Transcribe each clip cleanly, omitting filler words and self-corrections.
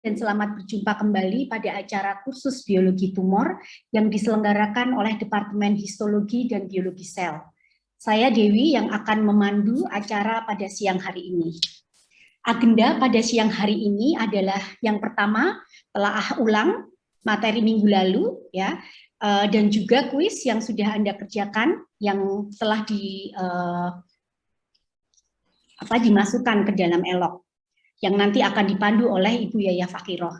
dan selamat berjumpa kembali pada acara kursus biologi tumor yang diselenggarakan oleh Departemen Histologi dan Biologi Sel. Saya Dewi yang akan memandu acara pada siang hari ini. Agenda pada siang hari ini adalah yang pertama, telaah ulang materi minggu lalu, ya, dan juga kuis yang sudah Anda kerjakan, yang telah dimasukkan ke dalam elok, yang nanti akan dipandu oleh Ibu Yaya Fakiroh.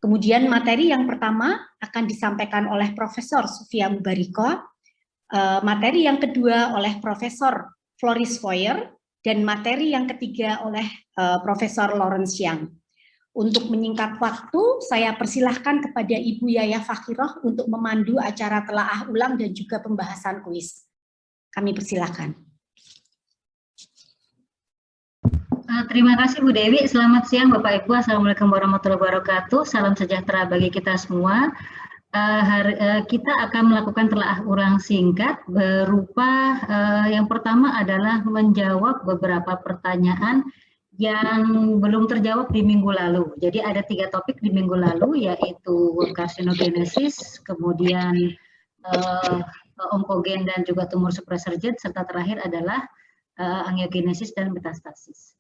Kemudian materi yang pertama akan disampaikan oleh Profesor Sufia Mubariko, materi yang kedua oleh Profesor Floris Foyer, dan materi yang ketiga oleh Profesor Lawrence Yang. Untuk menyingkat waktu, saya persilahkan kepada Ibu Yaya Fakiroh untuk memandu acara telaah ulang dan juga pembahasan kuis. Kami persilahkan. Terima kasih Bu Dewi. Selamat siang Bapak Ibu. Assalamualaikum warahmatullahi wabarakatuh. Salam sejahtera bagi kita semua. Kita akan melakukan telaah ulang singkat berupa yang pertama adalah menjawab beberapa pertanyaan yang belum terjawab di minggu lalu. Jadi ada 3 topik di minggu lalu, yaitu karsinogenesis, kemudian onkogen dan juga tumor suppressor gene, serta terakhir adalah angiogenesis dan metastasis.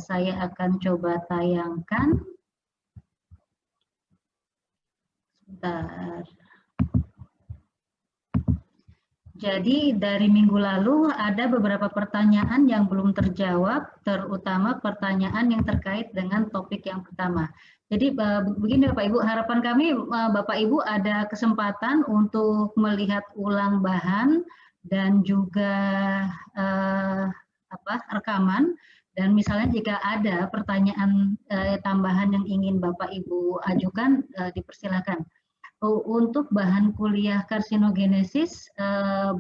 Saya akan coba tayangkan. Sebentar. Jadi dari minggu lalu ada beberapa pertanyaan yang belum terjawab, terutama pertanyaan yang terkait dengan topik yang pertama. Jadi begini Bapak Ibu, harapan kami Bapak Ibu ada kesempatan untuk melihat ulang bahan dan juga rekaman. Dan misalnya jika ada pertanyaan tambahan yang ingin Bapak Ibu ajukan, dipersilakan. Untuk bahan kuliah karsinogenesis,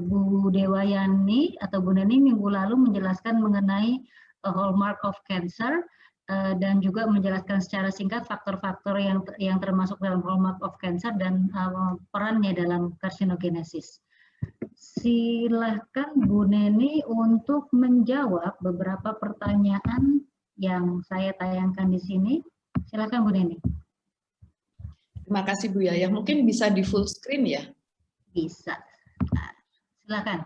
Bu Dewayani atau Bu Neni minggu lalu menjelaskan mengenai hallmark of cancer dan juga menjelaskan secara singkat faktor-faktor yang termasuk dalam hallmark of cancer dan perannya dalam karsinogenesis. Silahkan Bu Neni untuk menjawab beberapa pertanyaan yang saya tayangkan di sini. Silahkan Bu Neni. Terima kasih Bu Yaya. Mungkin bisa di full screen ya? Bisa. Silakan.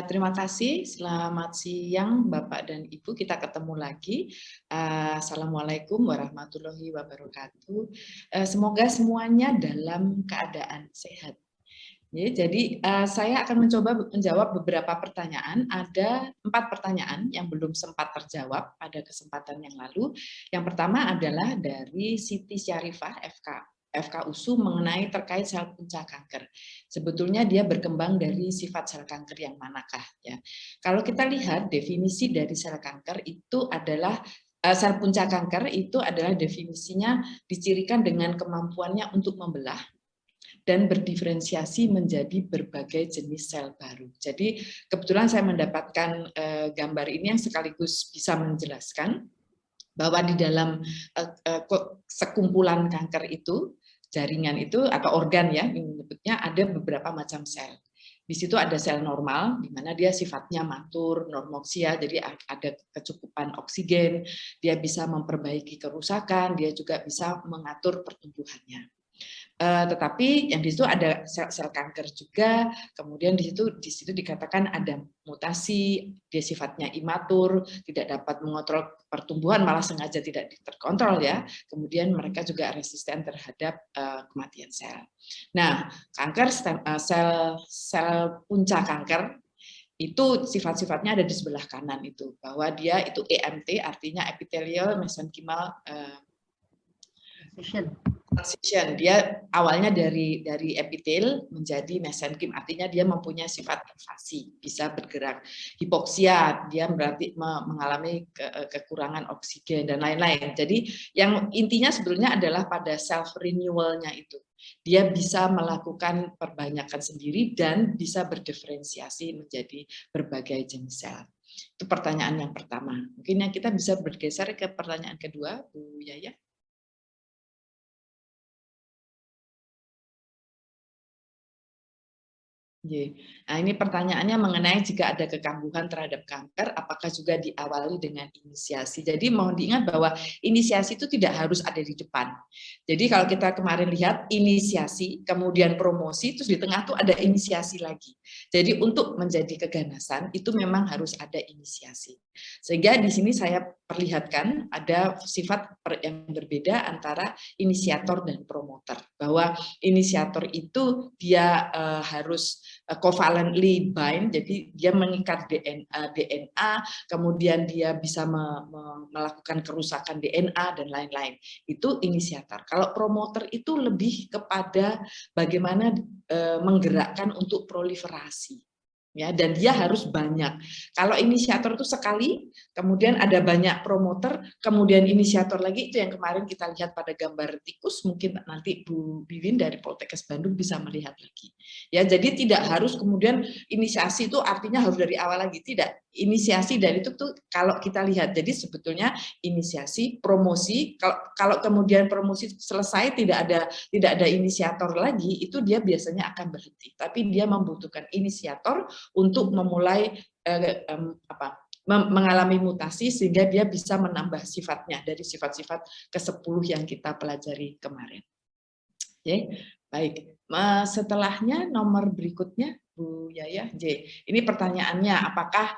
Terima kasih. Selamat siang Bapak dan Ibu. Kita ketemu lagi. Assalamualaikum warahmatullahi wabarakatuh. Semoga semuanya dalam keadaan sehat. Ya, jadi saya akan mencoba menjawab beberapa pertanyaan. Ada 4 pertanyaan yang belum sempat terjawab pada kesempatan yang lalu. Yang pertama adalah dari Siti Syarifah FK USU mengenai terkait sel punca kanker. Sebetulnya dia berkembang dari sifat sel kanker yang manakah? Ya. Kalau kita lihat definisi dari sel kanker itu adalah sel punca kanker itu adalah definisinya dicirikan dengan kemampuannya untuk membelah dan berdiferensiasi menjadi berbagai jenis sel baru. Jadi kebetulan saya mendapatkan gambar ini yang sekaligus bisa menjelaskan bahwa di dalam sekumpulan kanker itu, jaringan itu atau organ ya, menyebutnya ada beberapa macam sel. Di situ ada sel normal, di mana dia sifatnya matur, normoksia, jadi ada kecukupan oksigen, dia bisa memperbaiki kerusakan, dia juga bisa mengatur pertumbuhannya. Tetapi yang di situ ada sel kanker juga, kemudian di situ dikatakan ada mutasi, dia sifatnya imatur, tidak dapat mengontrol pertumbuhan, malah sengaja tidak terkontrol ya. Kemudian mereka juga resisten terhadap kematian sel. Nah, kanker sel punca kanker itu sifat-sifatnya ada di sebelah kanan itu, bahwa dia itu EMT artinya epithelial mesenchymal transition. Dia awalnya dari epitel menjadi mesenkim, artinya dia mempunyai sifat invasi, bisa bergerak. Hipoksia, dia berarti mengalami kekurangan oksigen dan lain-lain. Jadi yang intinya sebetulnya adalah pada self renewalnya itu. Dia bisa melakukan perbanyakan sendiri dan bisa berdiferensiasi menjadi berbagai jenis sel. Itu pertanyaan yang pertama. Mungkin yang kita bisa bergeser ke pertanyaan kedua, Bu Yaya. Nah, ini pertanyaannya mengenai jika ada kekambuhan terhadap kanker, apakah juga diawali dengan inisiasi. Jadi mohon diingat bahwa inisiasi itu tidak harus ada di depan. Jadi kalau kita kemarin lihat inisiasi, kemudian promosi, terus di tengah tuh ada inisiasi lagi. Jadi untuk menjadi keganasan itu memang harus ada inisiasi. Sehingga di sini saya perlihatkan ada sifat yang berbeda antara inisiator dan promoter. Bahwa inisiator itu dia harus covalently bind, jadi dia mengikat DNA, kemudian dia bisa melakukan kerusakan DNA dan lain-lain. Itu inisiator. Kalau promoter itu lebih kepada bagaimana menggerakkan untuk proliferasi. Ya, dan dia harus banyak. Kalau inisiator itu sekali, kemudian ada banyak promoter, kemudian inisiator lagi, itu yang kemarin kita lihat pada gambar tikus, mungkin nanti Bu Wiwin dari Poltekkes Bandung bisa melihat lagi. Ya, jadi tidak harus kemudian inisiasi itu artinya harus dari awal lagi, tidak. Inisiasi dari itu tuh kalau kita lihat, jadi sebetulnya inisiasi, promosi, kalau kemudian promosi selesai tidak ada inisiator lagi, itu dia biasanya akan berhenti. Tapi dia membutuhkan inisiator untuk memulai mengalami mutasi sehingga dia bisa menambah sifatnya dari sifat-sifat ke-10 yang kita pelajari kemarin. Oke, baik. Setelahnya nomor berikutnya Bu Yaya J. Ini pertanyaannya, apakah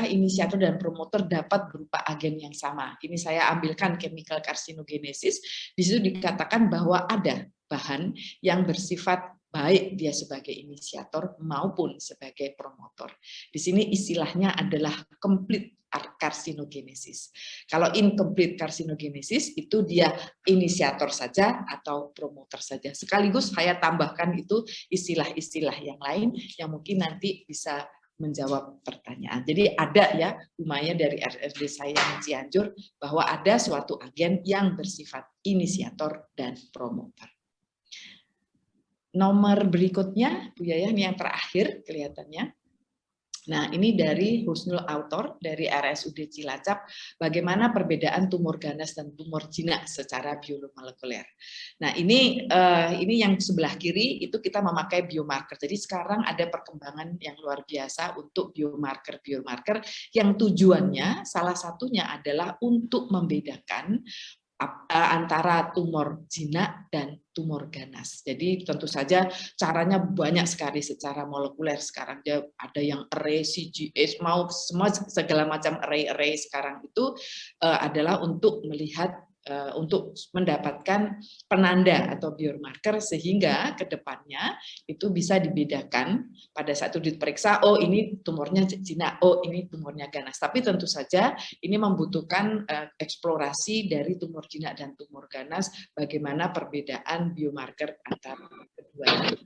inisiator dan promotor dapat berupa agen yang sama? Ini saya ambilkan chemical carcinogenesis. Di situ dikatakan bahwa ada bahan yang bersifat baik dia sebagai inisiator maupun sebagai promotor. Di sini istilahnya adalah complete carcinogenesis. Kalau incomplete carcinogenesis itu dia inisiator saja atau promotor saja. Sekaligus saya tambahkan itu istilah-istilah yang lain yang mungkin nanti bisa menjawab pertanyaan. Jadi ada ya Umaya dari RSD saya Cianjur bahwa ada suatu agen yang bersifat inisiator dan promotor. Nomor berikutnya, Bu Yaya, ini yang terakhir kelihatannya. Nah, ini dari Husnul Autor dari RSUD Cilacap, bagaimana perbedaan tumor ganas dan tumor jinak secara biomolekuler. Nah, ini yang sebelah kiri itu kita memakai biomarker. Jadi sekarang ada perkembangan yang luar biasa untuk biomarker yang tujuannya salah satunya adalah untuk membedakan antara tumor jinak dan tumor ganas. Jadi tentu saja caranya banyak sekali secara molekuler sekarang. Ada yang array, CGS, mau semua segala macam array sekarang itu adalah untuk melihat untuk mendapatkan penanda atau biomarker sehingga ke depannya itu bisa dibedakan pada saat itu diperiksa, oh ini tumornya jinak, oh ini tumornya ganas. Tapi tentu saja ini membutuhkan eksplorasi dari tumor jinak dan tumor ganas, bagaimana perbedaan biomarker antara keduanya.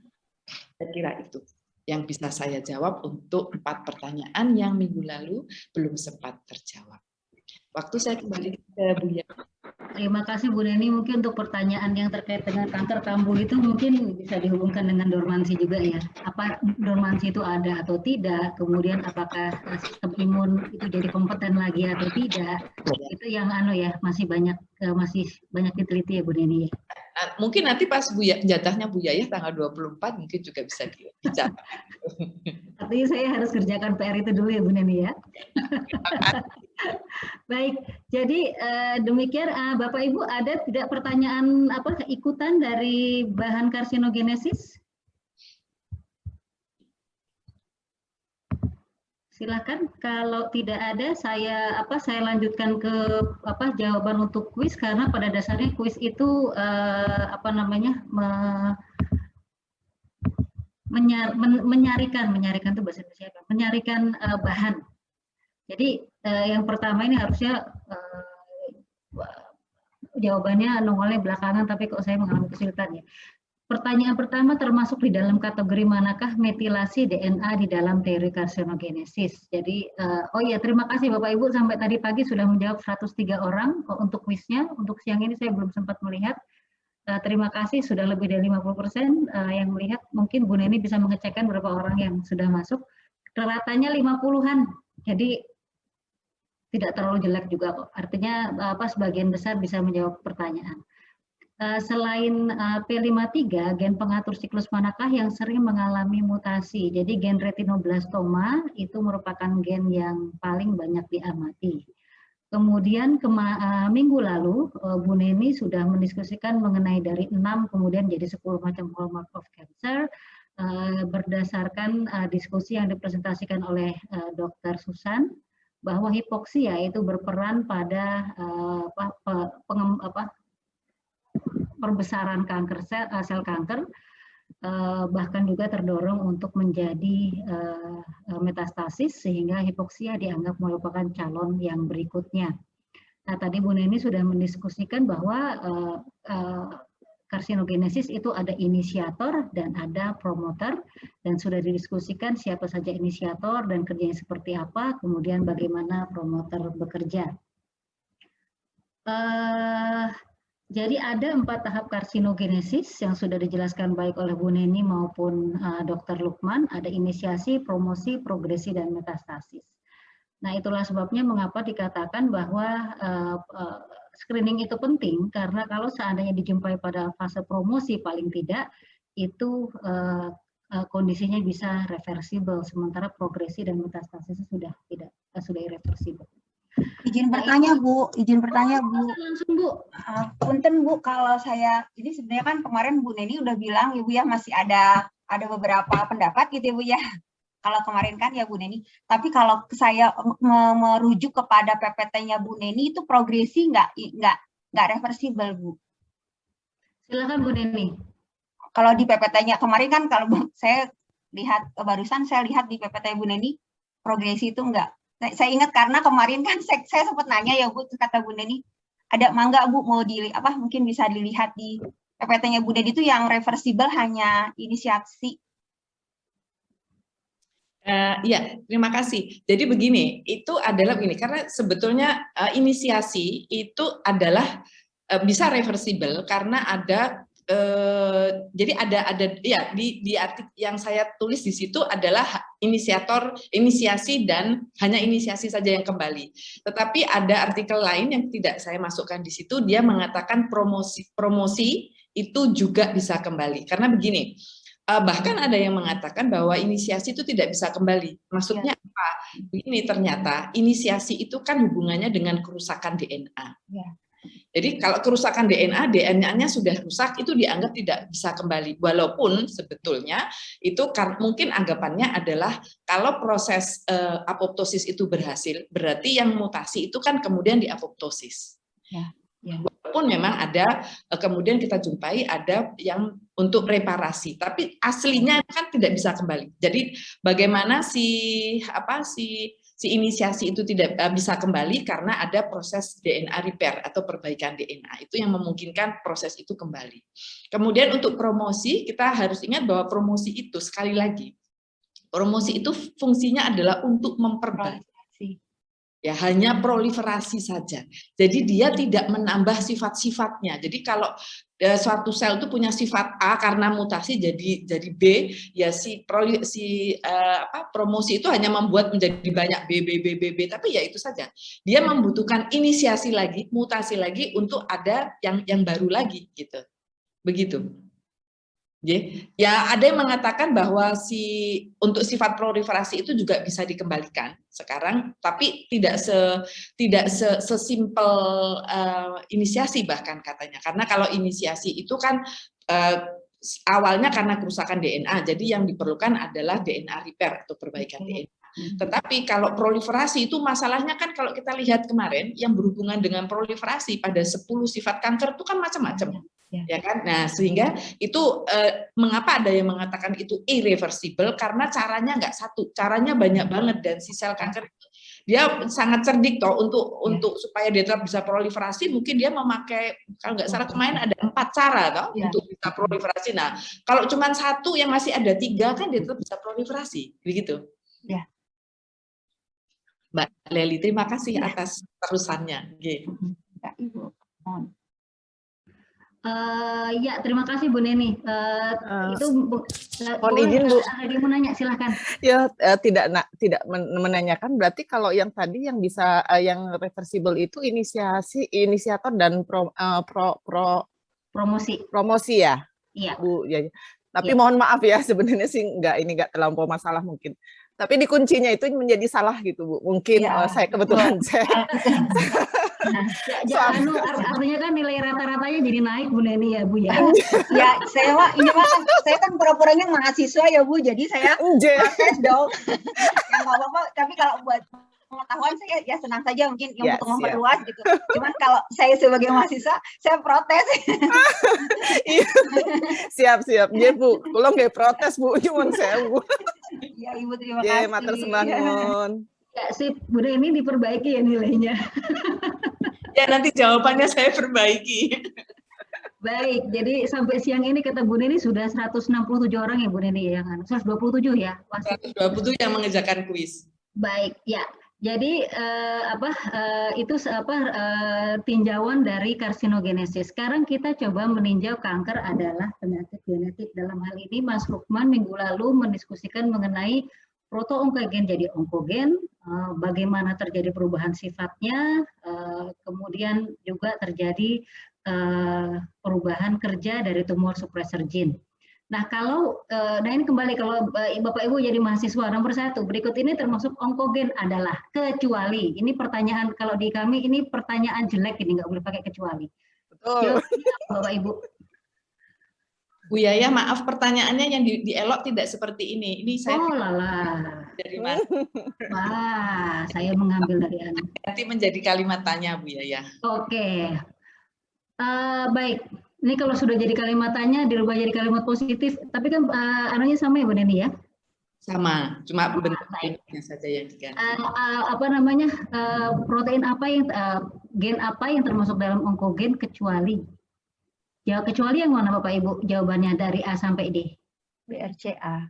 Saya kira itu yang bisa saya jawab untuk 4 pertanyaan yang minggu lalu belum sempat terjawab. Waktu saya kembali ke Bu Yaya. Terima kasih Bu Neni. Mungkin untuk pertanyaan yang terkait dengan kanker kambuh itu mungkin bisa dihubungkan dengan dormansi juga ya. Apa dormansi itu ada atau tidak? Kemudian apakah sistem imun itu jadi kompeten lagi atau tidak? Itu yang masih banyak diteliti ya Bu Neni. Mungkin nanti pas jatahnya Bu Yaya tanggal 24 mungkin juga bisa dicatat. Tapi saya harus kerjakan PR itu dulu ya Bu Neni ya. Baik, jadi demikian Bapak Ibu, ada tidak pertanyaan ikutan dari bahan karsinogenesis? Silakan. Kalau tidak ada, saya lanjutkan ke jawaban untuk kuis, karena pada dasarnya kuis itu menyarikan itu bahasa Indonesia apa? Menyarikan bahan. Jadi yang pertama ini harusnya jawabannya nongolnya belakangan, tapi kok saya mengalami kesulitan ya. Pertanyaan pertama termasuk di dalam kategori manakah metilasi DNA di dalam teori karsinogenesis. Jadi, terima kasih Bapak Ibu, sampai tadi pagi sudah menjawab 103 orang untuk kuisnya. Untuk siang ini saya belum sempat melihat. Terima kasih, sudah lebih dari 50% yang melihat. Mungkin Bu Neni bisa mengecekkan berapa orang yang sudah masuk. Ratanya 50-an, jadi tidak terlalu jelek juga kok. Artinya sebagian besar bisa menjawab pertanyaan. Selain P53, gen pengatur siklus manakah yang sering mengalami mutasi? Jadi gen retinoblastoma itu merupakan gen yang paling banyak diamati. Kemudian minggu lalu Bu Neni sudah mendiskusikan mengenai dari 6 kemudian jadi 10 macam hallmark of cancer berdasarkan diskusi yang dipresentasikan oleh Dr. Susan bahwa hipoksia itu berperan pada perbesaran kanker sel kanker, bahkan juga terdorong untuk menjadi metastasis sehingga hipoksia dianggap merupakan calon yang berikutnya. Nah, tadi Bu Neni sudah mendiskusikan bahwa karsinogenesis itu ada inisiator dan ada promoter, dan sudah didiskusikan siapa saja inisiator dan kerjanya seperti apa, kemudian bagaimana promoter bekerja. Jadi ada 4 tahap karsinogenesis yang sudah dijelaskan baik oleh Bu Neni maupun Dr. Lukman. Ada inisiasi, promosi, progresi, dan metastasis. Nah, itulah sebabnya mengapa dikatakan bahwa screening itu penting, karena kalau seandainya dijumpai pada fase promosi paling tidak, itu kondisinya bisa reversible, sementara progresi dan metastasis sudah irreversible. Izin bertanya Bu, Langsung Bu. Punten Bu, kalau saya, ini sebenarnya kan kemarin Bu Neni udah bilang ya Bu ya masih ada beberapa pendapat gitu ya Bu ya. Kalau kemarin kan ya Bu Neni, tapi kalau saya merujuk kepada PPT-nya Bu Neni itu progresi nggak reversible Bu. Silakan Bu Neni. Kalau di PPT-nya kemarin kan kalau saya lihat barusan saya lihat di PPT Bu Neni progresi itu enggak. Saya ingat karena kemarin kan saya sempat nanya ya Bu, kata Bu Neni, ada mangga Bu mau mungkin bisa dilihat di PPT-nya Bu Neni itu yang reversible hanya inisiasi. Ya, terima kasih. Jadi begini, itu adalah begini, karena sebetulnya inisiasi itu adalah bisa reversible karena ada jadi ada ya di artikel yang saya tulis di situ adalah inisiasi dan hanya inisiasi saja yang kembali. Tetapi ada artikel lain yang tidak saya masukkan di situ, dia mengatakan promosi itu juga bisa kembali. Karena begini, bahkan ada yang mengatakan bahwa inisiasi itu tidak bisa kembali. Maksudnya apa? Begini, ternyata inisiasi itu kan hubungannya dengan kerusakan DNA. Ya. Jadi kalau kerusakan DNA-nya sudah rusak, itu dianggap tidak bisa kembali. Walaupun sebetulnya itu mungkin anggapannya adalah kalau proses apoptosis itu berhasil, berarti yang mutasi itu kan kemudian diapoptosis. Ya. Walaupun memang ada, kemudian kita jumpai ada yang untuk reparasi, tapi aslinya kan tidak bisa kembali. Jadi bagaimana si inisiasi itu tidak bisa kembali karena ada proses DNA repair atau perbaikan DNA, itu yang memungkinkan proses itu kembali. Kemudian untuk promosi, kita harus ingat bahwa promosi itu sekali lagi, promosi itu fungsinya adalah untuk memperbaiki. Ya, hanya proliferasi saja. Jadi dia tidak menambah sifat-sifatnya. Jadi kalau suatu sel itu punya sifat A karena mutasi jadi B, ya promosi itu hanya membuat menjadi banyak B, tapi ya itu saja. Dia membutuhkan inisiasi lagi, mutasi lagi untuk ada yang baru lagi gitu. Begitu. Ya, ada yang mengatakan bahwa untuk sifat proliferasi itu juga bisa dikembalikan sekarang, tapi tidak sesimpel inisiasi bahkan katanya. Karena kalau inisiasi itu kan awalnya karena kerusakan DNA, jadi yang diperlukan adalah DNA repair atau perbaikan DNA. Tetapi kalau proliferasi itu masalahnya kan kalau kita lihat kemarin yang berhubungan dengan proliferasi pada 10 sifat kanker itu kan macam-macam. Ya kan? Nah, sehingga itu mengapa ada yang mengatakan itu irreversible, karena caranya nggak satu, caranya banyak banget, dan si sel kanker itu dia sangat cerdik toh untuk supaya dia tetap bisa proliferasi, mungkin dia memakai, kalau nggak salah kemarin ada 4 cara toh untuk bisa proliferasi. Nah, kalau cuma satu yang masih ada 3 kan dia tetap bisa proliferasi, begitu. Ya. Mbak Leli, terima kasih atas terusannya. Ibu. Ya, terima kasih Bu Neni. Itu mohon izin Bu. Ada yang mau nanya, silahkan. Ya, tidak menanyakan. Berarti kalau yang tadi yang bisa yang reversible itu inisiator dan Promosi ya, Iya. Bu. Ya. Tapi Iya. mohon maaf ya, sebenarnya sih ini nggak terlampau masalah mungkin. Tapi di kuncinya itu menjadi salah gitu, Bu. Mungkin Iya, saya kebetulan Artinya kan nilai rata-ratanya jadi naik Bu Neni ya Bu ya. Ya, saya kan pura-puranya mahasiswa ya Bu, jadi saya protes dong. Ya nggak apa-apa, tapi kalau buat pengetahuan saya ya senang saja mungkin yang untuk memperluas gitu. Cuman kalau saya sebagai mahasiswa, saya protes. Siap. Ya Bu, kalau nggak protes Bu, cuman saya Bu. Ya Ibu terima kasih. Matur sembahun. Ya sip, Bu Neni diperbaiki ya nilainya. Ya nanti jawabannya saya perbaiki. Baik, jadi sampai siang ini kata Bu Neni sudah 167 orang ya Bu Neni ya kan? 127 ya? 127 yang mengerjakan kuis. Baik, ya. Jadi tinjauan dari karsinogenesis. Sekarang kita coba meninjau kanker adalah penyakit genetik. Dalam hal ini Mas Lukman minggu lalu mendiskusikan mengenai proto-onkogen jadi onkogen, bagaimana terjadi perubahan sifatnya, kemudian juga terjadi perubahan kerja dari tumor suppressor gene. Nah, ini kembali kalau Bapak Ibu jadi mahasiswa nomor 1, berikut ini termasuk onkogen adalah kecuali. Ini pertanyaan kalau di kami ini pertanyaan jelek ini nggak boleh pakai kecuali. Betul. Bapak Ibu. Bu Yaya, maaf pertanyaannya yang di elok tidak seperti ini. Ini saya dari mana? Wah, saya mengambil dari Anda. Nanti menjadi kalimat tanya Bu Yaya. Oke. Baik. Ini kalau sudah jadi kalimat tanya dirubah jadi kalimat positif, tapi kan anunya sama ya Bu Neni ya? Sama, cuma bentuknya saja yang diganti. Protein apa yang gen apa yang termasuk dalam onkogen kecuali? Kecuali yang mana Bapak Ibu? Jawabannya dari A sampai D. BRCA.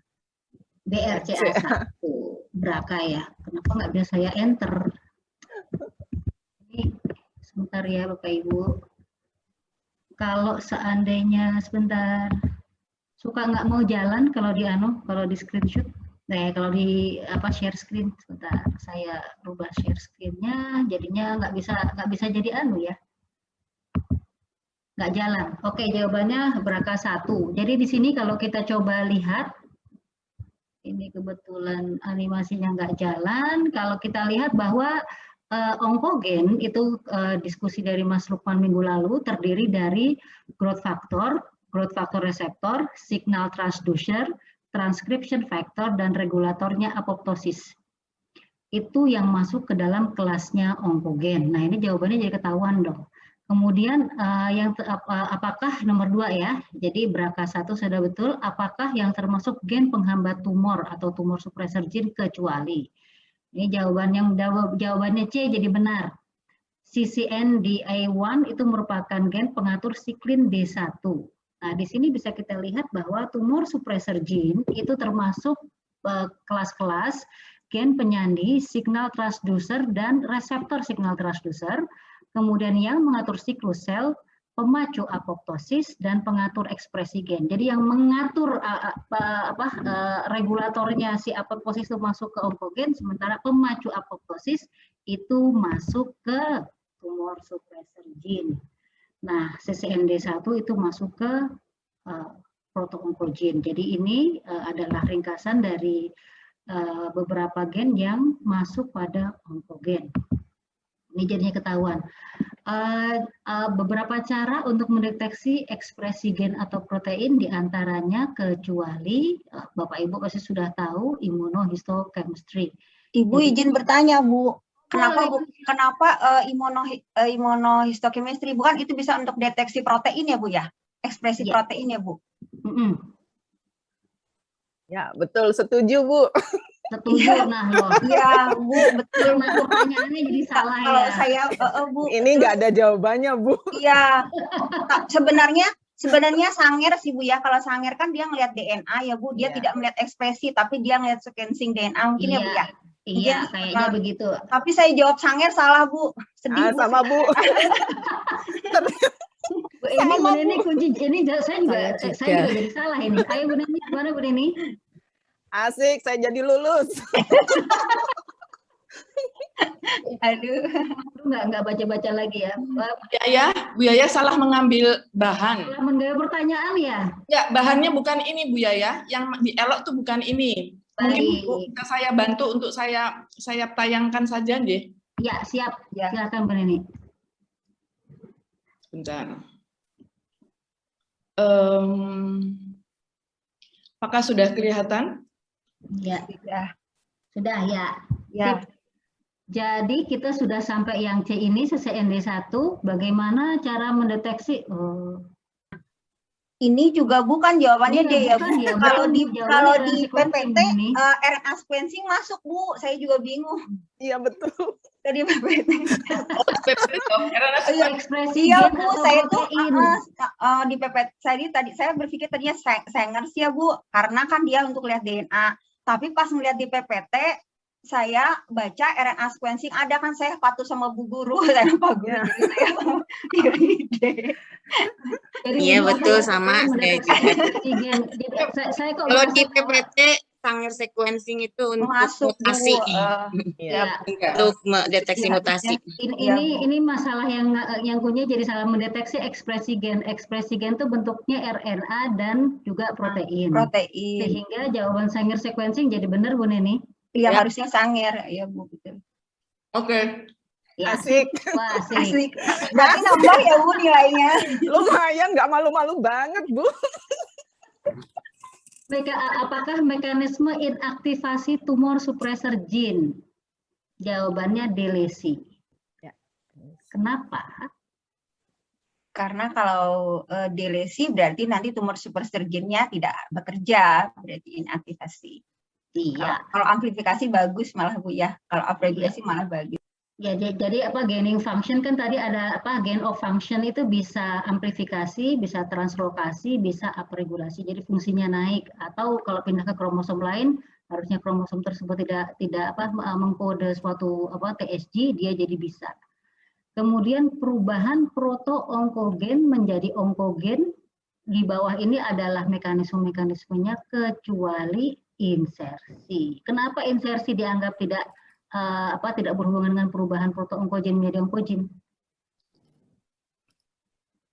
BRCA 1. BRCA ya. Kenapa nggak bisa saya enter? Ini sebentar ya Bapak Ibu. Kalau seandainya sebentar suka nggak mau jalan kalau di screenshot, kalau di share screen sebentar saya rubah share screen-nya jadinya nggak bisa jadi ya nggak jalan. Oke, jawabannya BRCA 1. Jadi di sini kalau kita coba lihat ini kebetulan animasinya nggak jalan. Kalau kita lihat bahwa onkogen itu diskusi dari Mas Lukman minggu lalu terdiri dari growth factor reseptor, signal transducer, transcription factor, dan regulatornya apoptosis. Itu yang masuk ke dalam kelasnya onkogen. Nah ini jawabannya jadi ketahuan dong. Kemudian apakah nomor 2 ya, jadi BRCA 1 sudah betul, apakah yang termasuk gen penghambat tumor atau tumor suppressor gene kecuali? Ini jawabannya C jadi benar. CCNDA1 itu merupakan gen pengatur siklin D1. Nah, di sini bisa kita lihat bahwa tumor suppressor gene itu termasuk kelas-kelas gen penyandi, signal transducer, dan reseptor signal transducer. Kemudian yang mengatur siklus sel, pemacu apoptosis, dan pengatur ekspresi gen. Jadi yang mengatur regulatornya si apoptosis itu masuk ke onkogen, sementara pemacu apoptosis itu masuk ke tumor suppressor gene. Nah, CCND1 itu masuk ke proto-onkogen. Jadi ini adalah ringkasan dari beberapa gen yang masuk pada onkogen. Ini jadinya ketahuan. Beberapa cara untuk mendeteksi ekspresi gen atau protein diantaranya kecuali Bapak Ibu pasti sudah tahu immunohistochemistry. Ibu izin bertanya Bu, kenapa immunohistochemistry bukan itu bisa untuk deteksi protein ya Bu ya? Ekspresi protein ya Bu? Ya betul, setuju Bu. Setuju, nah loh. Iya Bu, betul. Nah, pertanyaannya jadi salah ya. Kalau saya Bu. Ini nggak ada jawabannya Bu. Iya. Sebenarnya Sanger sih Bu ya. Kalau Sanger kan dia ngelihat DNA ya Bu. Dia tidak melihat ekspresi, tapi dia ngelihat sequencing DNA mungkin ya Bu ya. Iya, kayaknya begitu. Tapi saya jawab Sanger salah Bu. Sedih Bu. Sama Bu. Ini kunci ini saya juga jadi salah ini. Ayo Bu Neni, gimana Bu Neni? Asik, saya jadi lulus. Aduh. Nggak baca-baca lagi ya. Bu Yaya salah mengambil bahan. Salah menggaya pertanyaan ya. Ya, bahannya bukan ini Bu Yaya, yang di elok tuh bukan ini. Mungkin Baik. bisa saya bantu untuk saya tayangkan saja, nggih. Ya, siap. Ya. Silakan Bu Neni. Bentar. Apakah sudah kelihatan? Ya, Sudah. sudah ya. Ya. Sip. Jadi kita sudah sampai yang C ini, CCND1. Bagaimana cara mendeteksi? Ini juga bukan jawabannya Iya, deh ya, Bu. bukan ya, Kalau bukan di jawabannya PPT sequencing ini. RNA sequencing masuk, Bu. Saya juga bingung. Iya betul. Tadi PPT. Iya, ekspresi Iya, gen Bu, atau saya tuh protein. di PPT saya berpikir tadinya Sanger sih ya, Bu, karena kan dia untuk lihat DNA. Tapi pas ngeliat di PPT, saya baca RNA sequencing, ada kan saya patuh sama Bu Guru, saya Pak Guru, jadi saya ide. Iya betul, sama saya juga. Saya kok Kalau merasa di bahwa- PPT Sanger sequencing itu untuk Masuk, Bu. mutasi, ya, untuk mendeteksi Iya, mutasi. ini masalah yang punya jadi salah mendeteksi ekspresi gen. Ekspresi gen itu bentuknya RNA dan juga protein. Protein. Sehingga jawaban Sanger sequencing jadi benar Bu Neni. Iya, Ya. harusnya Sanger, ya Bu, betul. Oke. Ya, Asik. wah, asik. Asik. Berarti nambah ya, Bu, nilainya. Lumayan, nggak malu-malu banget, Bu. Apakah mekanisme inaktivasi tumor suppressor gene? Jawabannya delesi. Ya. Kenapa? Karena kalau delesi berarti nanti tumor suppressor gennya tidak bekerja, berarti inaktivasi. Iya. Kalau amplifikasi bagus malah Bu ya. Kalau upregulasi malah bagus. Ya, jadi gaining function kan tadi ada gain of function itu bisa amplifikasi, bisa translokasi, bisa upregulasi. Jadi fungsinya naik, atau kalau pindah ke kromosom lain harusnya kromosom tersebut tidak mengkode suatu TSG, dia jadi bisa. Kemudian perubahan proto-onkogen menjadi onkogen, di bawah ini adalah mekanisme-mekanismenya kecuali insersi. Kenapa insersi dianggap tidak berhubungan dengan perubahan proto-onkogen menjadi onkogen?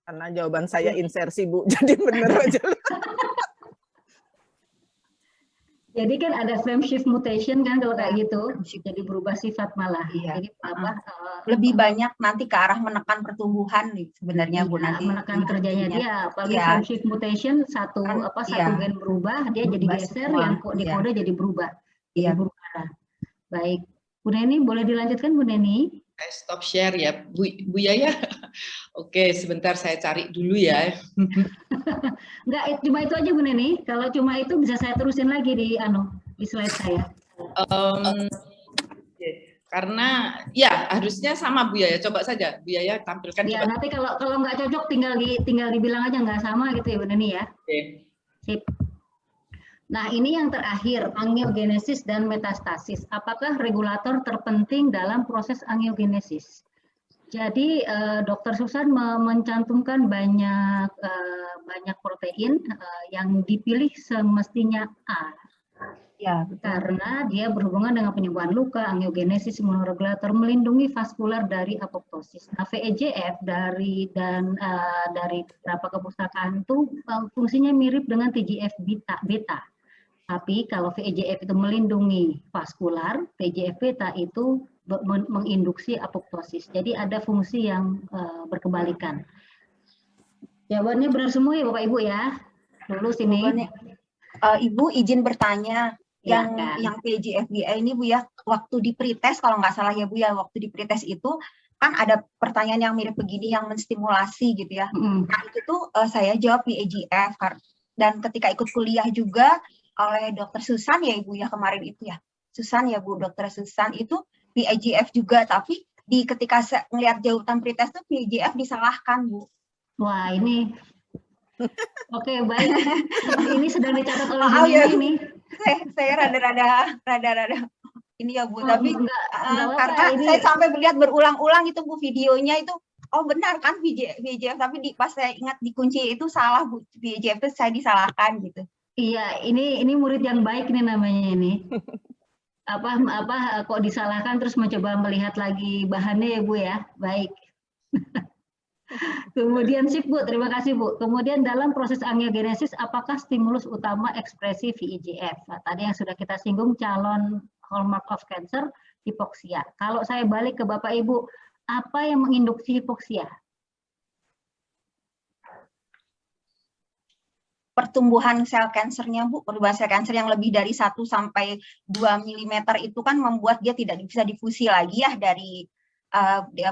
Karena jawaban saya insersi, Bu. Jadi bener aja. Jadi kan ada frame shift mutation kan kalau kayak gitu, jadi berubah sifat malah. Iya. Jadi Lebih banyak nanti ke arah menekan pertumbuhan nih sebenarnya Bu, nanti menekan kerjanya dia. Apalagi Iya. frame shift mutation satu Iya. gen berubah, dia jadi Berubah geser, semua. yang di Iya. kode jadi berubah. Iya. Jadi berubah. Baik, Bu Neni boleh dilanjutkan Bu Neni? Saya stop share ya, Bu Yaya. Oke, sebentar saya cari dulu ya. Enggak, cuma itu aja Bu Neni. Kalau cuma itu bisa saya terusin lagi di slide saya. Karena ya harusnya sama Bu Yaya. Coba saja Bu Yaya tampilkan. Ya, coba. nanti kalau nggak cocok tinggal dibilang aja nggak sama gitu ya Bu Neni ya. Oke. Sip. Nah, ini yang terakhir, angiogenesis dan metastasis. Apakah regulator terpenting dalam proses angiogenesis? Jadi, Dr. Susan mencantumkan banyak protein yang dipilih semestinya A. Ya, betul. Karena dia berhubungan dengan penyembuhan luka, angiogenesis, imunoregulator, melindungi vaskular dari apoptosis. Nah, VEGF dari beberapa kepustakaan itu fungsinya mirip dengan TGF beta. Tapi kalau VEGF itu melindungi vaskular, VEGF beta itu menginduksi apoptosis. Jadi ada fungsi yang berkebalikan. Jawabannya benar semua ya Bapak Ibu ya. Lulus ini. Ibu izin bertanya, Ya, yang PGFBA ini Bu ya, waktu di pretest kalau nggak salah ya Bu ya, waktu di pretest itu kan ada pertanyaan yang mirip begini yang menstimulasi gitu ya. Nah itu tuh saya jawab PAGF, dan ketika ikut kuliah juga oleh Dr. Susan ya Ibu ya kemarin itu ya, Susan ya Bu, Dr. Susan itu PAGF juga, tapi ketika saya ngelihat jawaban pretest tuh PAGF disalahkan Bu. Wah ini, oke baik, ini sedang dicatat oleh Bu ya. Neni nih. Saya rada ini ya Bu, tapi enggak karena ini, saya sampai melihat berulang-ulang itu Bu videonya itu, oh benar kan VEGF, tapi pas saya ingat dikunci itu salah Bu, VEGF itu saya disalahkan gitu. Iya, ini murid yang baik nih namanya ini. kok disalahkan terus mencoba melihat lagi bahannya ya Bu ya. Baik. Kemudian sip Bu, terima kasih Bu. Kemudian dalam proses angiogenesis apakah stimulus utama ekspresi VEGF? Nah, tadi yang sudah kita singgung calon hallmark of cancer hipoksia. Kalau saya balik ke Bapak Ibu, apa yang menginduksi hipoksia? Pertumbuhan sel kansernya Bu, pertumbuhan sel kanser yang lebih dari 1 sampai 2 mm itu kan membuat dia tidak bisa difusi lagi ya dari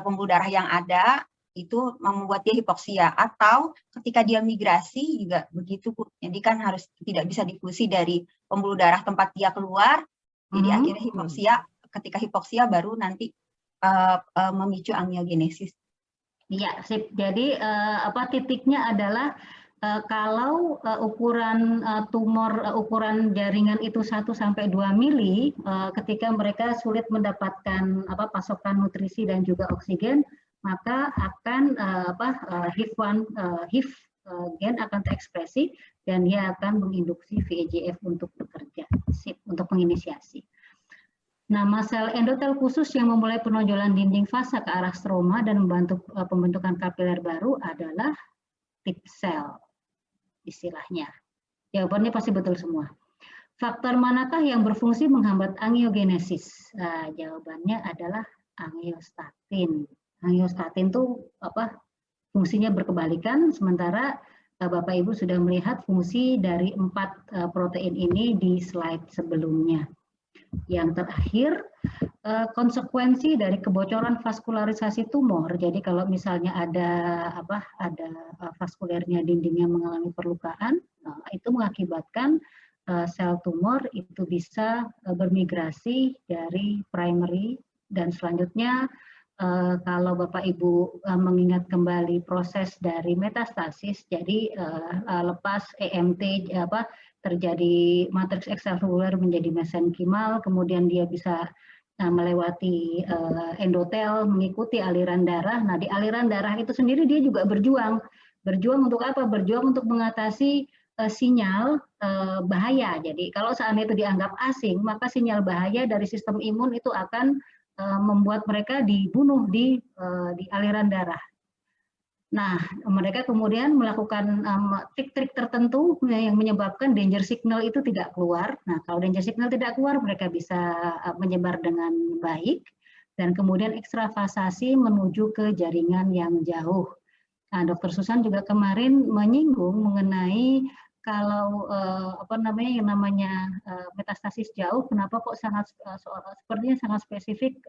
pembuluh darah yang ada, itu membuat dia hipoksia. Atau ketika dia migrasi juga begitu Bu, jadi kan harus tidak bisa difusi dari pembuluh darah tempat dia keluar, jadi akhirnya hipoksia. Ketika hipoksia baru nanti memicu angiogenesis. Iya, sip. Jadi titiknya adalah kalau ukuran tumor, ukuran jaringan itu 1 sampai 2 mili, ketika mereka sulit mendapatkan pasokan nutrisi dan juga oksigen, maka akan HIF gen akan terekspresi dan dia akan menginduksi VEGF untuk bekerja, sip, untuk menginisiasi. Nama sel endotel khusus yang memulai penonjolan dinding fasa ke arah stroma dan membantu pembentukan kapiler baru adalah tip sel, istilahnya. Jawabannya pasti betul semua. Faktor manakah yang berfungsi menghambat angiogenesis? Nah, jawabannya adalah angiostatin. Angiostatin itu fungsinya berkebalikan, sementara Bapak Ibu sudah melihat fungsi dari 4 protein ini di slide sebelumnya. Yang terakhir, konsekuensi dari kebocoran vaskularisasi tumor. Jadi kalau misalnya ada vaskulernya dindingnya mengalami perlukaan, itu mengakibatkan sel tumor itu bisa bermigrasi dari primary dan selanjutnya kalau Bapak Ibu mengingat kembali proses dari metastasis, jadi lepas EMT terjadi matriks ekstraseluler menjadi mesenkimal, kemudian dia bisa melewati endotel, mengikuti aliran darah. Nah, di aliran darah itu sendiri dia juga berjuang. Berjuang untuk apa? Berjuang untuk mengatasi sinyal bahaya. Jadi kalau seandainya itu dianggap asing, maka sinyal bahaya dari sistem imun itu akan membuat mereka dibunuh di aliran darah. Nah, mereka kemudian melakukan trik-trik tertentu yang menyebabkan danger signal itu tidak keluar. Nah, kalau danger signal tidak keluar, mereka bisa menyebar dengan baik dan kemudian ekstravasasi menuju ke jaringan yang jauh. Nah, Dr. Susan juga kemarin menyinggung mengenai kalau yang namanya metastasis jauh, kenapa kok sepertinya sangat spesifik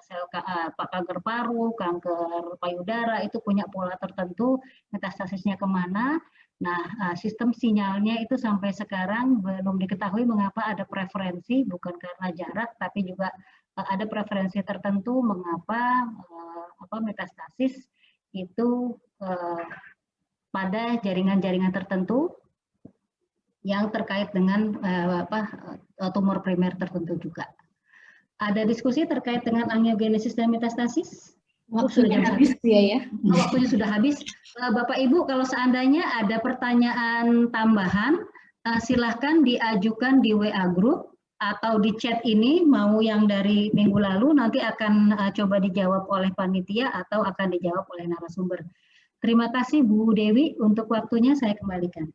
sel kanker paru, kanker payudara itu punya pola tertentu, metastasisnya kemana. Nah, sistem sinyalnya itu sampai sekarang belum diketahui mengapa ada preferensi, bukan karena jarak, tapi juga ada preferensi tertentu mengapa metastasis itu pada jaringan-jaringan tertentu yang terkait dengan tumor primer tertentu juga. Ada diskusi terkait dengan angiogenesis dan metastasis? Waktunya habis ya. Waktunya sudah habis. Bapak Ibu, kalau seandainya ada pertanyaan tambahan, silahkan diajukan di WA Group atau di chat ini, mau yang dari minggu lalu nanti akan coba dijawab oleh panitia atau akan dijawab oleh narasumber. Terima kasih Bu Dewi, untuk waktunya saya kembalikan.